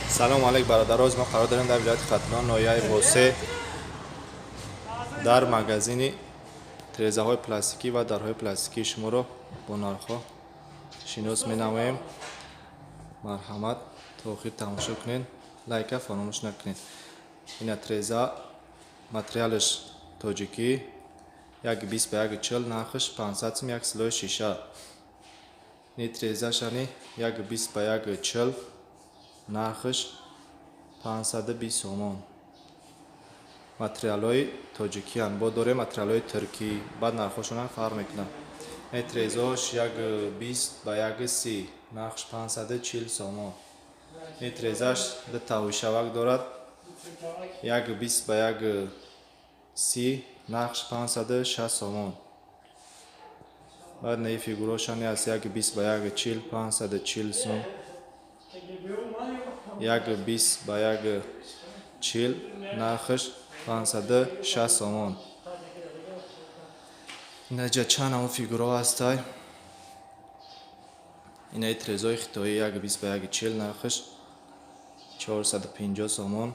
سلام علیک برادران، ما قرار داریم در ولایت ختلان ناحیه واسه در مغازین تریزه های پلاستیکی و درهای پلاستیکی شما رو با نرخ‌ها شناس می‌نماییم. مرحمت تا آخر تماشا کنین، لایک فراموش نکنین. این تریزه متریالش تاجیکی 120 به 140 نرخش 500 سم یک سلای شیشه. این تریزه شانی 120 به 140 نرخش 520 سومون. متریال های تاجیکی هن با دوره متریال های ترکی بعد نرخشون فرق میکنن. این تریزاش 120 به 130 نرخش 540 سومون. این تریزاش ده تاوی شوک دارد 120 به 130 نرخش 560 سومون. بعد نی فیگوراشانی از 120 به 140 540 سوم. 120 به 140 نرخش 560 سومون. اینجا چند همون فیگورا هستای. این تریزای خطایی 120 به 140 نرخش 450 سومون.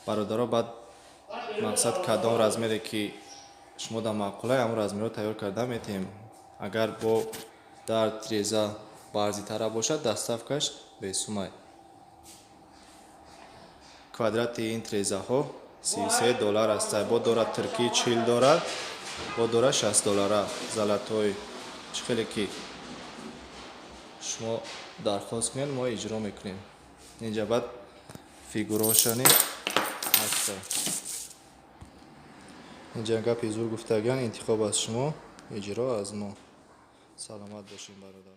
برادرها بعد مقصد کدام رزمیره که شما در معقوله همون رزمیر رو تیار کرده میتیم. اگر با در تریزه بارزی تره باشد دستفکش به سومای. کوادرات این تریزه ها 33 دلار است. با دورت ترکی 40 دلار با دوره 60 دلار. زلطای خیلی که شما درخواست کنید ما اجرا میکنیم. اینجا بعد فیگوراشانی هست. اینجا گپ زور گفتگان انتخاب از شما، اجرا از ما. سلامت باشین برادران.